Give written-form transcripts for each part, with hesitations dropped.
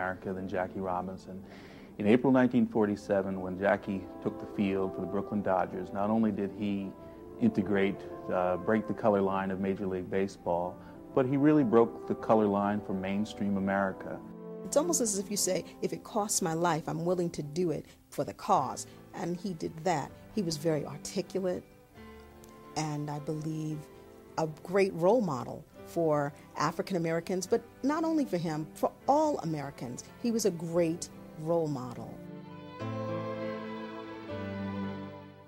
America than Jackie Robinson. In April 1947, when Jackie took the field for the Brooklyn Dodgers, not only did he integrate, break the color line of Major League Baseball, but he really broke the color line for mainstream America. It's almost as if you say, if it costs my life, I'm willing to do it for the cause. And he did that. He was very articulate and, I believe, a great role model for African Americans, but not only for him, for all Americans. He was a great role model.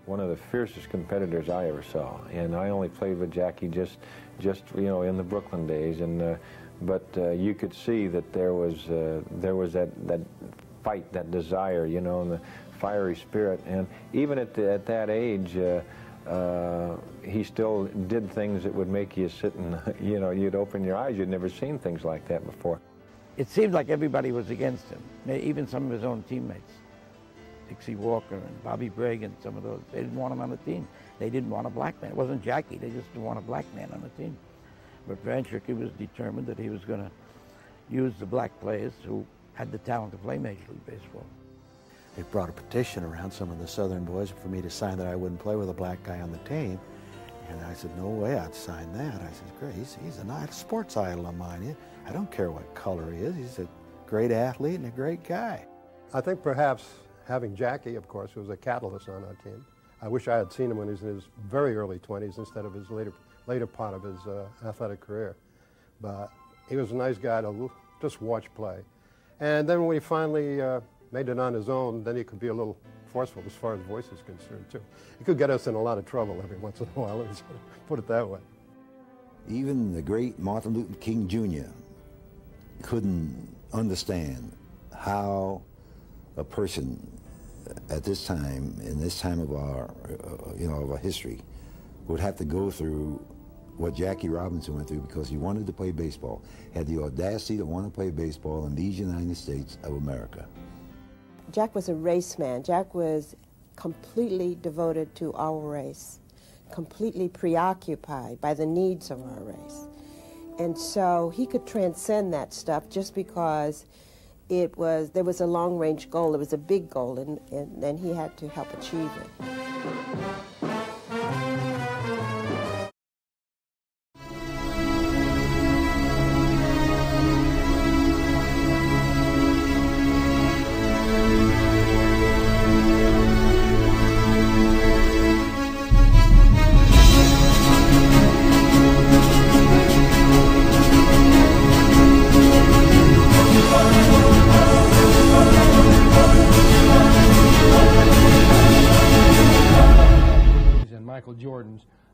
One of the fiercest competitors I ever saw, and I only played with Jackie just you know, in the Brooklyn days, and but you could see that there was that fight, that desire, you know, and the fiery spirit, and even at that age, he still did things that would make you sit and, you know, you'd open your eyes. You'd never seen things like that before. It seemed like everybody was against him, even some of his own teammates. Dixie Walker and Bobby Brigg and some of those, they didn't want him on the team. They didn't want a black man. It wasn't Jackie, they just didn't want a black man on the team. But Branchrickey was determined that he was going to use the black players who had the talent to play Major League Baseball. They brought a petition around, some of the Southern boys, for me to sign that I wouldn't play with a black guy on the team. And I said, no way I'd sign that. I said, great, he's a sports idol of mine. I don't care what color he is. He's a great athlete and a great guy. I think perhaps having Jackie, of course, who was a catalyst on our team. I wish I had seen him when he was in his very early 20s instead of his later part of his athletic career. But he was a nice guy to just watch play. And then when he finally made it on his own, then he could be a little forceful as far as voice is concerned, too. He could get us in a lot of trouble every once in a while, let's put it that way. Even the great Martin Luther King Jr. couldn't understand how a person at this time, in this time of our, you know, of our history, would have to go through what Jackie Robinson went through because he wanted to play baseball, had the audacity to want to play baseball in these United States of America. Jack was a race man. Jack was completely devoted to our race, completely preoccupied by the needs of our race. And so he could transcend that stuff just because there was a long-range goal, it was a big goal, and then he had to help achieve it.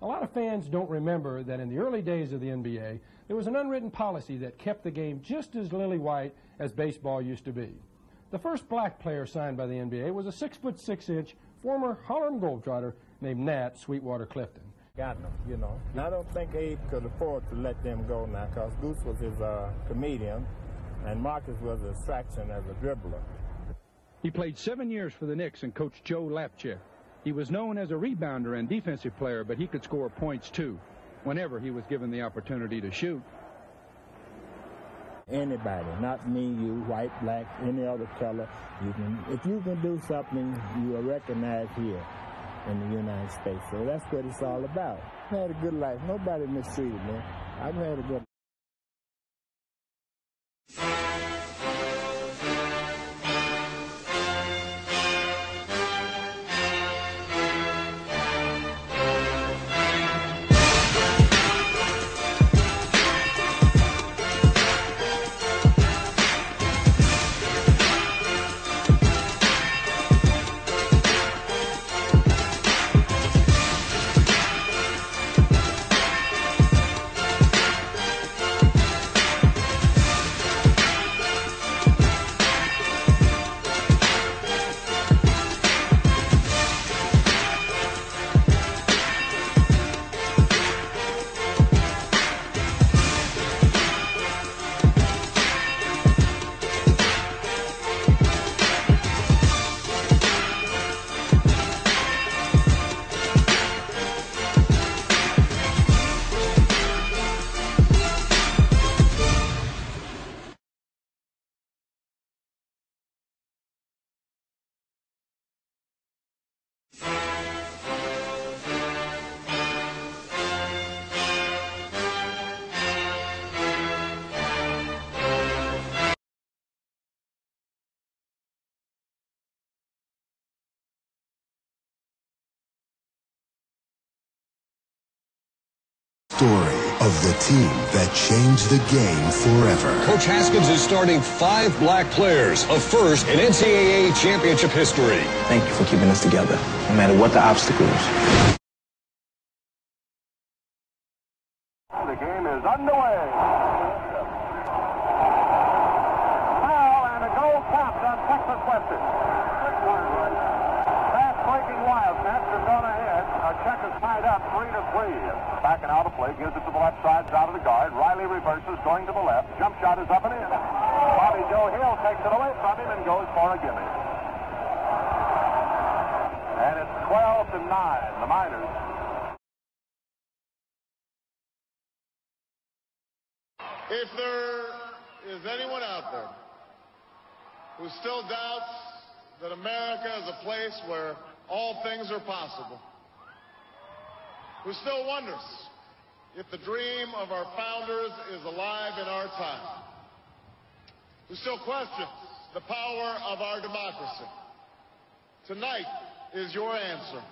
A lot of fans don't remember that in the early days of the NBA, there was an unwritten policy that kept the game just as lily-white as baseball used to be. The first black player signed by the NBA was a 6'6" former Harlem Globetrotter named Nat Sweetwater Clifton. Got them, you know. And I don't think Abe could afford to let them go now because Goose was his comedian and Marcus was a distraction as a dribbler. He played 7 years for the Knicks and coached Joe Lapchick. He was known as a rebounder and defensive player, but he could score points too, whenever he was given the opportunity to shoot. Anybody, not me, you, white, black, any other color, if you can do something, you are recognized here in the United States. So that's what it's all about. I had a good life. Nobody mistreated me. I've had a good life. story of the team that changed the game forever. Coach Haskins is starting 5 black players, a first in NCAA championship history. Thank you for keeping us together, no matter what the obstacles. The game is underway. Foul and a goal capped on Texas Western. Fast-breaking Wildcats have gone ahead. Check is tied up 3-3. Backing out of play, gives it to the left side, out of the guard. Riley reverses, going to the left. Jump shot is up and in. Bobby Joe Hill takes it away from him and goes for a gimme. And it's 12-9. The Miners. If there is anyone out there who still doubts that America is a place where all things are possible, who still wonders if the dream of our founders is alive in our time, who still questions the power of our democracy, tonight is your answer.